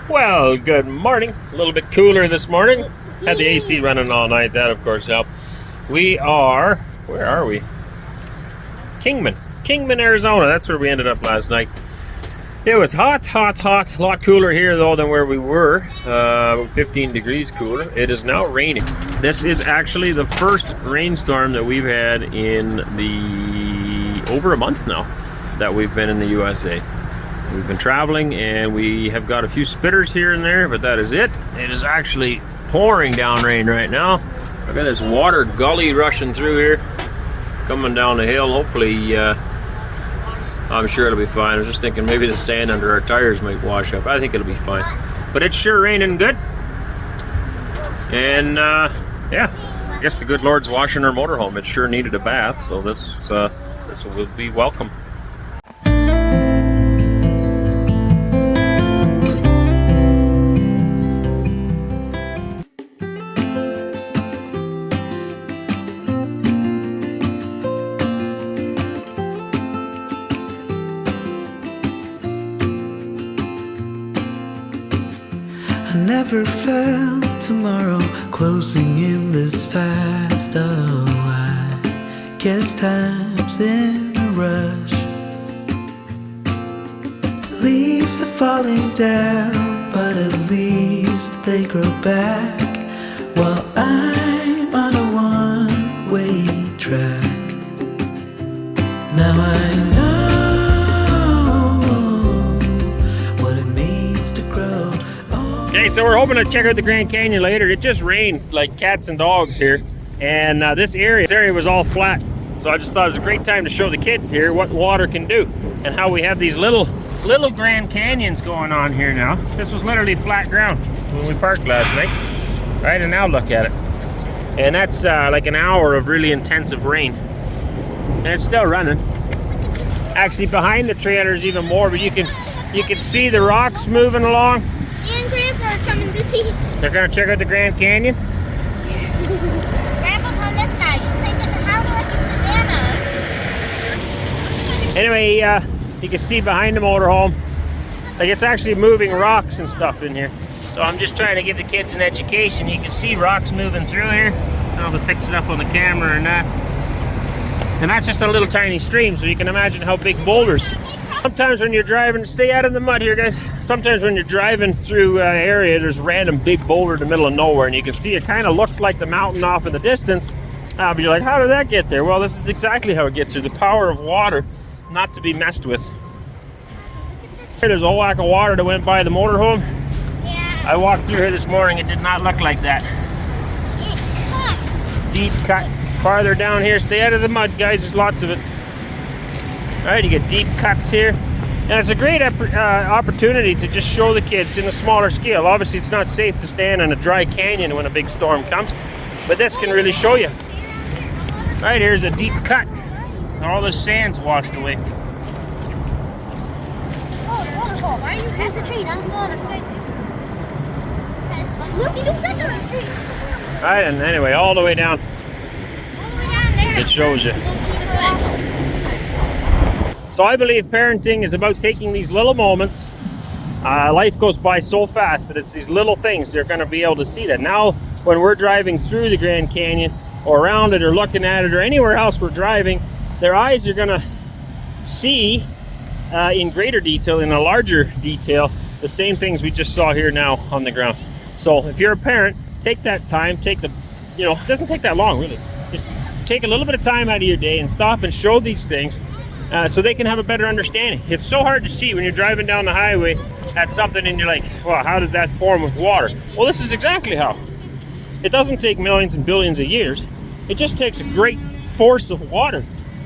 Well, good morning. A little bit cooler this morning. Had the AC running all night. That, of course, helped. We are, where are we? Kingman, Arizona. That's where we ended up last night. It was hot. A lot cooler here, though, than where we were. 15 degrees cooler. It is now raining. This is actually the first rainstorm that we've had in over a month now that we've been in the USA. We've been traveling and we have got a few spitters here and there, but that is it. It is actually pouring down rain right now. I've got this water gully rushing through here, coming down the hill. Hopefully, I'm sure it'll be fine. I was just thinking maybe the sand under our tires might wash up. I think it'll be fine. But it's sure raining good. And yeah, I guess the good Lord's washing our motorhome. It sure needed a bath, so this will be welcome. I never felt tomorrow closing in this fast. Oh, I guess time's in a rush. Leaves are falling down, but at least they grow back, while I'm on a one-way track. Now I know what it means to grow. Okay, so we're hoping to check out the Grand Canyon later. It just rained like cats and dogs here, and this area was all flat. So I just thought it was a great time to show the kids here what water can do and how we have these little Grand Canyons going on here now. This was literally flat ground when we parked last night, right? And now look at it. And that's like an hour of really intensive rain, and it's still running. Actually, behind the trailer is even more, but you can see the rocks moving along. And Grandpa are coming to see. They're gonna check out the Grand Canyon. Grandpa's on this side. He's thinking, how do I get the banana? Anyway, you can see behind the motorhome, like it's actually moving rocks and stuff in here. So I'm just trying to give the kids an education. You can see rocks moving through here. I don't know if it picks it up on the camera or not. And that's just a little tiny stream, so you can imagine how big boulders. Sometimes when you're driving, stay out of the mud here, guys. Sometimes when you're driving through an area, there's a random big boulder in the middle of nowhere, and you can see it kind of looks like the mountain off in the distance. But you're like, how did that get there? Well, this is exactly how it gets here. The power of water, not to be messed with. There's a whole whack of water that went by the motorhome. Yeah. I walked through here this morning. It did not look like that. It cut. Deep cut. Farther down here, stay out of the mud, guys. There's lots of it. All right, you get deep cuts here. And it's a great opportunity to just show the kids in a smaller scale. Obviously, it's not safe to stand in a dry canyon when a big storm comes, but this can really show you. All right, here's a deep cut. All the sand's washed away. Oh, the waterfall. Why are you? There's a tree down the water. Look, you don't get to the tree. All right, and anyway, all the way down, All the way down there. it shows you. So I believe parenting is about taking these little moments. Life goes by so fast, but it's these little things they're going to be able to see that. Now, when we're driving through the Grand Canyon or around it or looking at it or anywhere else we're driving, their eyes are going to see in greater detail, in a larger detail, the same things we just saw here now on the ground. So if you're a parent, take that time, it doesn't take that long really. Just take a little bit of time out of your day and stop and show these things. So they can have a better understanding. It's so hard to see when you're driving down the highway at something and you're like, well, how did that form with water? Well, this is exactly how. It doesn't take millions and billions of years. It just takes a great force of water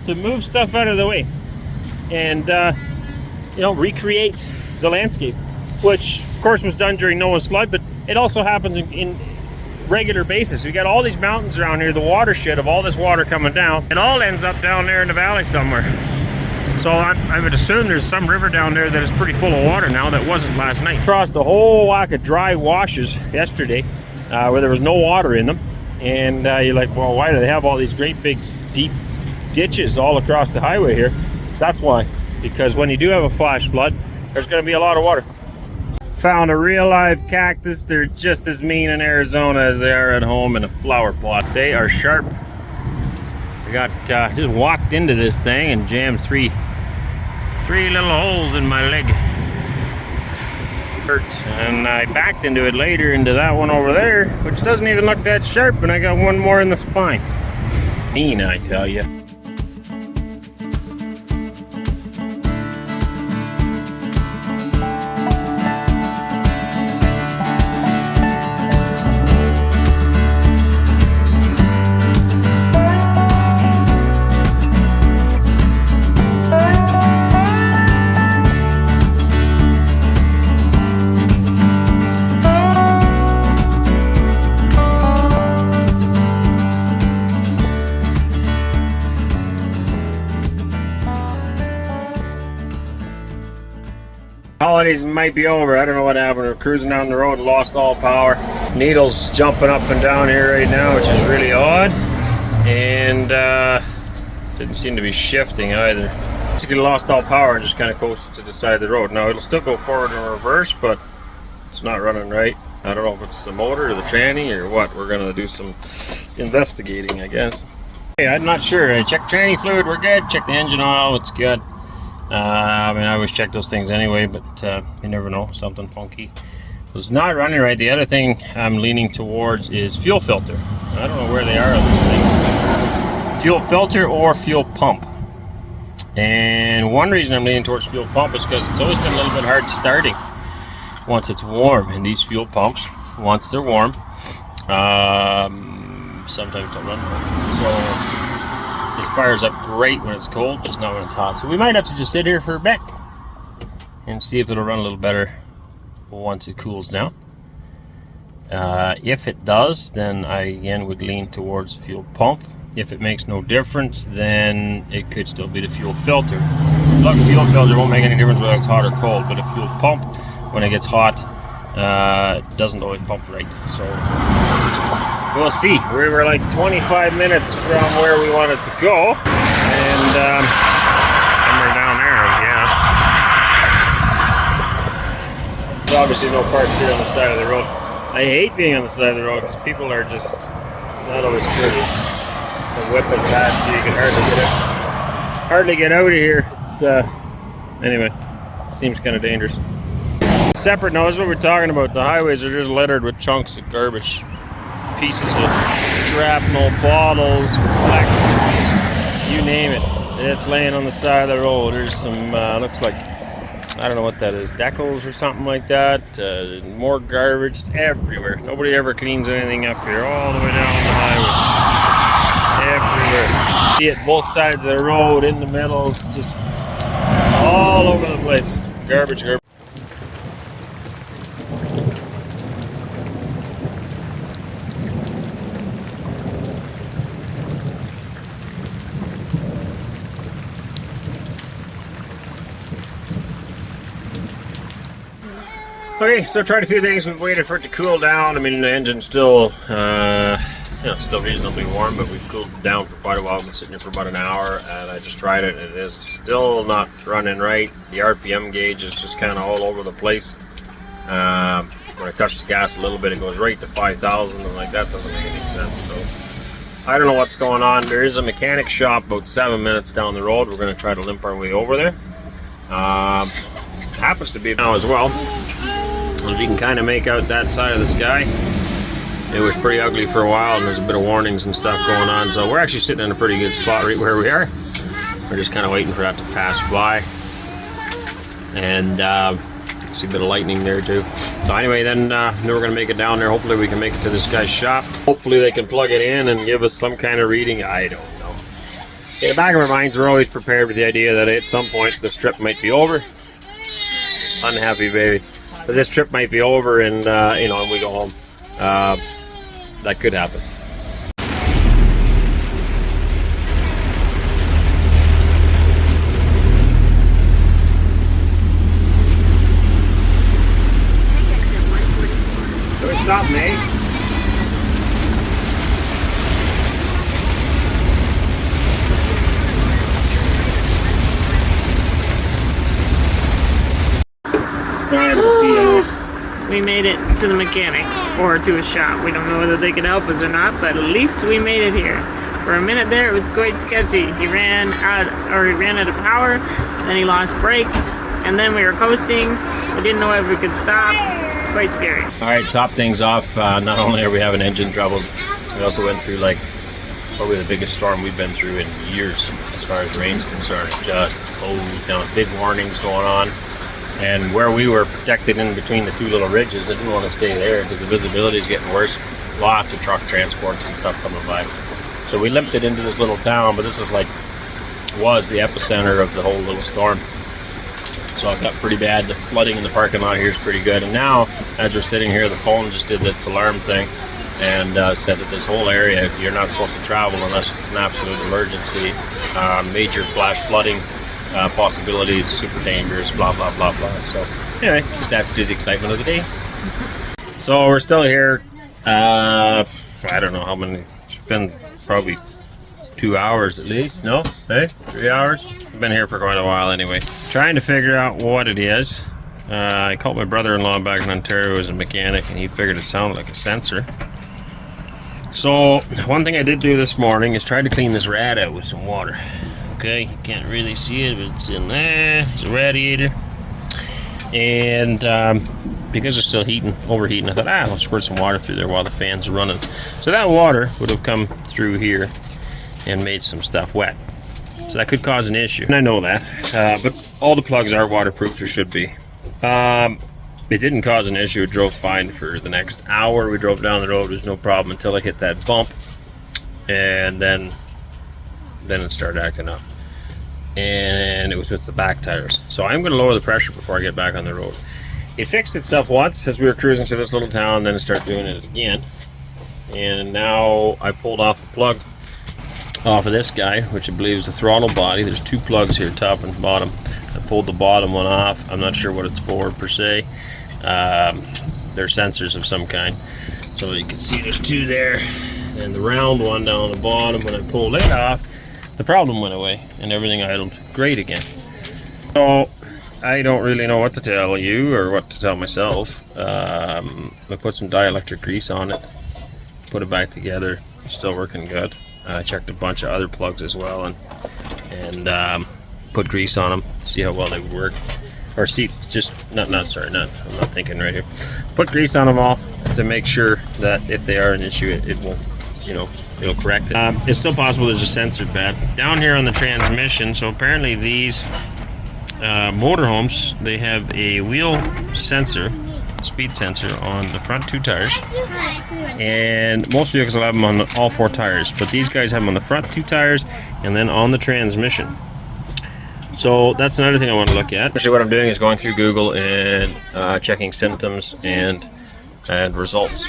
to move stuff out of the way and recreate the landscape, which of course was done during Noah's flood, but it also happens in regular basis. We got all these mountains around here, the watershed of all this water coming down. It all ends up down there in the valley somewhere. So I would assume there's some river down there that is pretty full of water now that wasn't last night. Crossed a whole whack of dry washes yesterday where there was no water in them. And you're like, well, why do they have all these great big deep ditches all across the highway here? That's why. Because when you do have a flash flood, there's going to be a lot of water. Found a real live cactus. They're just as mean in Arizona as they are at home in a flower plot. They are sharp. I got just walked into this thing and jammed three little holes in my leg. Hurts. And I backed into it later, into that one over there, which doesn't even look that sharp, and I got one more in the spine. Mean, I tell you. Holidays might be over. I don't know what happened. We're cruising down the road and lost all power. Needles jumping up and down here right now, which is really odd. And didn't seem to be shifting either. Basically lost all power and just kind of coasted to the side of the road. Now it'll still go forward and reverse, but it's not running right. I don't know if it's the motor or the tranny or what. We're gonna do some investigating, I guess. Hey, I'm not sure. I checked tranny fluid, we're good. Checked the engine oil, it's good. I mean, I always check those things anyway, but you never know, something funky. It's not running right. The other thing I'm leaning towards is fuel filter. I don't know where they are on this thing. Fuel filter or fuel pump. And one reason I'm leaning towards fuel pump is because it's always been a little bit hard starting once it's warm. And these fuel pumps, once they're warm, sometimes don't run right. So it fires up great when it's cold, just not when it's hot. So we might have to just sit here for a bit and see if it'll run a little better once it cools down. If it does, then I again would lean towards the fuel pump. If it makes no difference, then it could still be the fuel filter. Look, fuel filter won't make any difference whether it's hot or cold, but a fuel pump, when it gets hot, doesn't always pump right. So we'll see. We were like 25 minutes from where we wanted to go, and somewhere down there, I guess. There's obviously no parts here on the side of the road. I hate being on the side of the road because people are just not always courteous. They're whipping past you. You can hardly get out of here. It's anyway, seems kind of dangerous. Separate note, this is what we're talking about. The highways are just littered with chunks of garbage. Pieces of shrapnel, bottles, reflectors, you name it. It's laying on the side of the road. There's some, looks like, I don't know what that is, decals or something like that. More garbage, it's everywhere. Nobody ever cleans anything up here, all the way down the highway. Everywhere. See it both sides of the road, in the middle, it's just all over the place. Garbage, garbage. Okay, so tried a few things. We've waited for it to cool down. I mean, the engine's still, still reasonably warm, but we've cooled it down for quite a while. I've been sitting here for about an hour, and I just tried it, and it is still not running right. The RPM gauge is just kind of all over the place. When I touch the gas a little bit, it goes right to 5,000, and like that doesn't make any sense. So I don't know what's going on. There is a mechanic shop about 7 minutes down the road. We're going to try to limp our way over there. Happens to be now as well. As you can kind of make out that side of the sky, it was pretty ugly for a while, and there's a bit of warnings and stuff going on. So we're actually sitting in a pretty good spot right where we are. We're just kind of waiting for that to pass by, and see a bit of lightning there too. So anyway, then we're going to make it down there. Hopefully we can make it to this guy's shop. Hopefully they can plug it in and give us some kind of reading. I don't know. In the back of our minds, we're always prepared with the idea that at some point this trip might be over. Unhappy baby. But this trip might be over, and and we go home. That could happen. What's up, mate? we made it to the mechanic or to a shop. We don't know whether they could help us or not, but at least we made it here. For a minute there, it was quite sketchy. He ran out of power, then he lost brakes, and then we were coasting. I didn't know if we could stop. Quite scary. All right, top things off. Not only are we having engine troubles, we also went through like probably the biggest storm we've been through in years as far as rain's concerned. Just down, big warnings going on. And where we were protected in between the two little ridges, I didn't want to stay there because the visibility is getting worse. Lots of truck transports and stuff coming by. So we limped it into this little town, but this is was the epicenter of the whole little storm. So it got pretty bad. The flooding in the parking lot here is pretty good. And now, as we're sitting here, the phone just did its alarm thing and said that this whole area, you're not supposed to travel unless it's an absolute emergency. Major flash flooding possibilities, super dangerous, blah, blah, blah, blah. So anyway, that's the excitement of the day. So we're still here. I don't know how many. It's been probably 2 hours at least. No? Hey? 3 hours? I've been here for quite a while anyway. Trying to figure out what it is. I called my brother-in-law back in Ontario, who's a mechanic, and he figured it sounded like a sensor. So one thing I did do this morning is try to clean this rad out with some water. Okay, you can't really see it, but it's in there. It's a radiator. And because it's still overheating, I thought, I'll squirt some water through there while the fans are running. So that water would have come through here and made some stuff wet. So that could cause an issue. And I know that, but all the plugs are waterproof, or should be. It didn't cause an issue. It drove fine for the next hour. We drove down the road, there was no problem until I hit that bump. And then it started acting up. And it was with the back tires. So I'm going to lower the pressure before I get back on the road. It fixed itself once as we were cruising through this little town, then it started doing it again. And now I pulled off the plug off of this guy, which I believe is the throttle body. There's two plugs here, top and bottom. I pulled the bottom one off. I'm not sure what it's for per se. They're sensors of some kind. So you can see there's two there, and the round one down the bottom. When I pulled it off, the problem went away and everything idled great again. So I don't really know what to tell you or what to tell myself. I put some dielectric grease on it, put it back together. It's still working good. I checked a bunch of other plugs as well and put grease on them, see how well they would work. Or see, I'm not thinking right here. Put grease on them all to make sure that if they are an issue, it will, it'll correct it. It's still possible there's a sensor bad. Down here on the transmission, so apparently these motorhomes, they have a wheel sensor, speed sensor on the front two tires. And most vehicles will have them on all four tires, but these guys have them on the front two tires and then on the transmission. So that's another thing I want to look at. Actually, what I'm doing is going through Google and checking symptoms and results,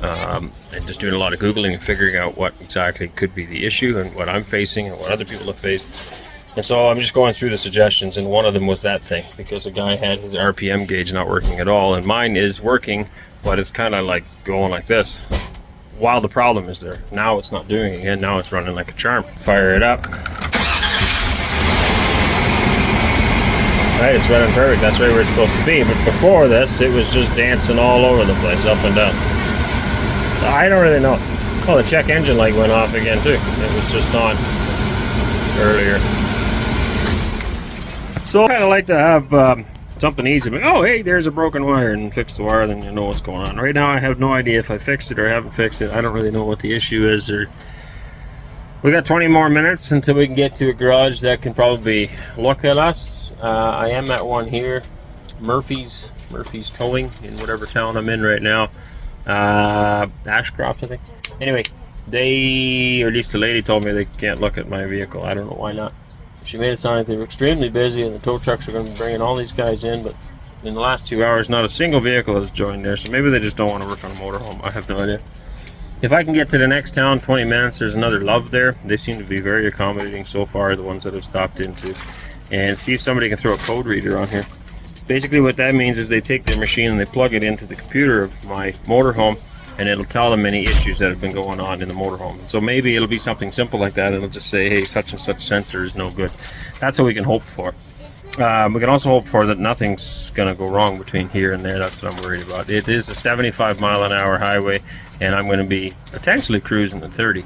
and just doing a lot of Googling and figuring out what exactly could be the issue and what I'm facing and what other people have faced. And so I'm just going through the suggestions, and one of them was that thing, because the guy had his RPM gauge not working at all, and mine is working, but it's kind of like going like this while the problem is there. Now it's not doing it again. Now it's running like a charm. Fire it up. Right, it's running perfect. That's right where it's supposed to be. But before this, it was just dancing all over the place, up and down. I don't really know. Oh, the check engine light went off again too. It was just on earlier. So I kind of like to have something easy. But oh, hey, there's a broken wire, and fix the wire, then you know what's going on. Right now, I have no idea if I fixed it or haven't fixed it. I don't really know what the issue is. We got 20 more minutes until we can get to a garage that can probably look at us. I am at one here, Murphy's Towing, in whatever town I'm in right now. Ashcroft, I think. Anyway, or at least the lady told me they can't look at my vehicle. I don't know why not. She made it sound like they were extremely busy and the tow trucks are going to be bringing all these guys in, but in the last 2 hours, not a single vehicle has joined there, so maybe they just don't want to work on a motorhome. I have no idea. If I can get to the next town, 20 minutes, there's another Love there. They seem to be very accommodating so far, the ones that have stopped into. And see if somebody can throw a code reader on here. Basically what that means is they take their machine and they plug it into the computer of my motorhome, and it'll tell them any issues that have been going on in the motorhome. So maybe it'll be something simple like that. It'll just say, hey, such and such sensor is no good. That's what we can hope for. We can also hope for that nothing's going to go wrong between here and there. That's what I'm worried about. It is a 75-mile-an-hour highway, and I'm going to be potentially cruising at 30,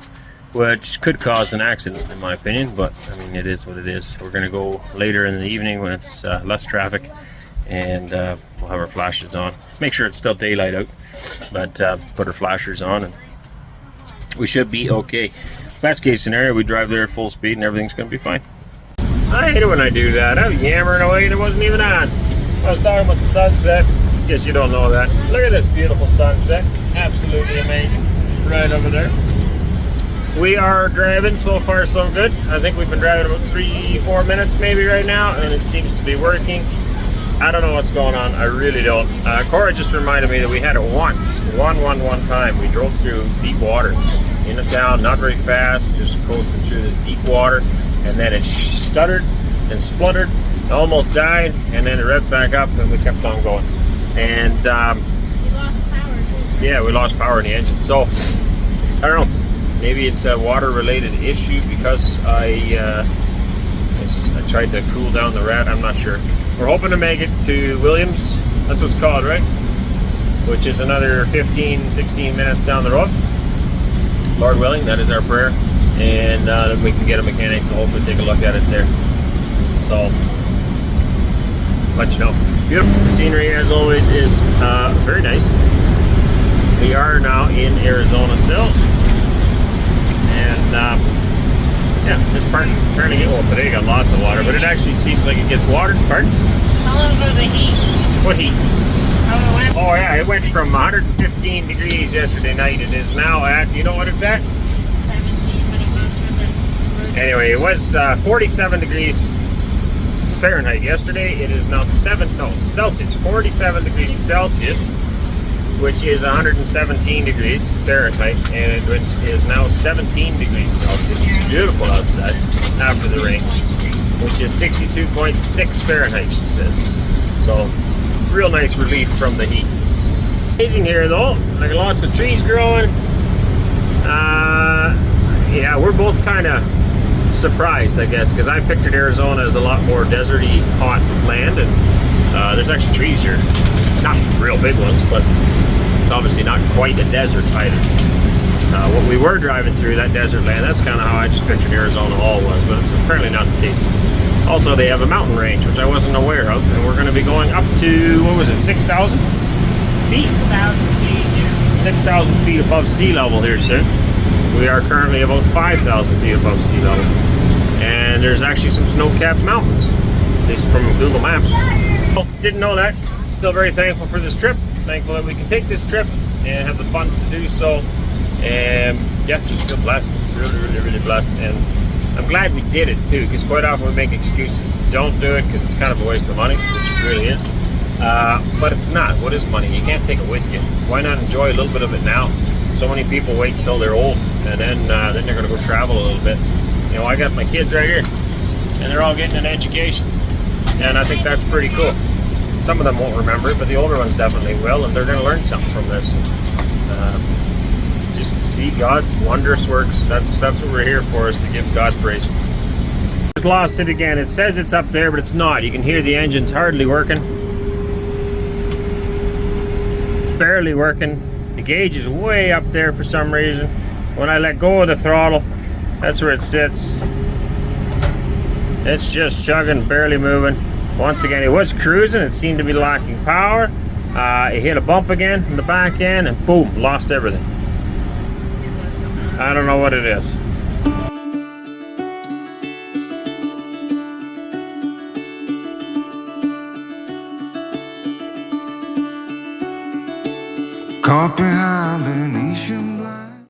which could cause an accident, in my opinion. But I mean, it is what it is. We're going to go later in the evening when it's less traffic, and we'll have our flashes on. Make sure it's still daylight out, but put our flashers on, and we should be okay. Best case scenario, we drive there at full speed, and everything's going to be fine. I hate it when I do that. I was yammering away and it wasn't even on. I was talking about the sunset. Guess you don't know that. Look at this beautiful sunset. Absolutely amazing. Right over there. We are driving. So far so good. I think we've been driving about 3-4 minutes maybe right now, and it seems to be working. I don't know what's going on. I really don't. Cora just reminded me that we had it once. One time. We drove through deep water in the town, not very fast, just coasting through this deep water. And then it stuttered and spluttered, almost died, and then it revved back up, and we kept on going. And We lost power too. yeah, we lost power in the engine. So I don't know. Maybe it's a water-related issue because I tried to cool down the rat. I'm not sure. We're hoping to make it to Williams. That's what it's called, right? Which is another 15-16 minutes down the road. Lord willing, that is our prayer. And then we can get a mechanic to hopefully take a look at it there. So, let you know. Beautiful. The scenery, as always, is very nice. We are now in Arizona still. And, yeah, just trying to get, well, today got lots of water, but it actually seems like it gets watered. Pardon? How long about the heat? What heat? How it went? Oh, yeah, it went from 115 degrees yesterday night. It is now at, you know what it's at? 17, but I'm not sure. Anyway, it was 47 degrees Fahrenheit yesterday. It is now Celsius. 47 degrees Celsius, which is 117 degrees Fahrenheit, and it is now 17 degrees Celsius. It's beautiful outside after the rain, which is 62.6 Fahrenheit, she says. So, real nice relief from the heat. Amazing here though, like lots of trees growing. Yeah, we're both kind of surprised, I guess, because I pictured Arizona as a lot more deserty, hot land, and there's actually trees here. Not real big ones, but it's obviously not quite a desert either. What we were driving through, that desert land, that's kind of how I just pictured Arizona all was, but it's apparently not the case. Also, they have a mountain range, which I wasn't aware of, and we're going to be going up to, what was it, 6,000 feet? 6,000 feet, yeah. 6,000 feet above sea level here soon. We are currently about 5,000 feet above sea level. And there's actually some snow-capped mountains, at least from Google Maps. Well, didn't know that. Still very thankful for this trip. Thankful that we can take this trip and have the funds to do so. And yeah, just feel blessed. Really blessed. And I'm glad we did it too, because quite often we make excuses. Don't do it because it's kind of a waste of money, which it really is. But it's not. What is money? You can't take it with you. Why not enjoy a little bit of it now? So many people wait until they're old, and then they're going to go travel a little bit. You know, I got my kids right here, and they're all getting an education, and I think that's pretty cool. Some of them won't remember it, but the older ones definitely will, and they're going to learn something from this. Just see God's wondrous works. That's what we're here for, is to give God praise. Just lost it again. It says it's up there, but it's not. You can hear the engine's hardly working. Barely working. The gauge is way up there for some reason. When I let go of the throttle, that's where it sits. It's just chugging, barely moving. Once again, it was cruising. It seemed to be lacking power. It hit a bump again in the back end, and boom, lost everything. I don't know what it is. Caught behind Venetian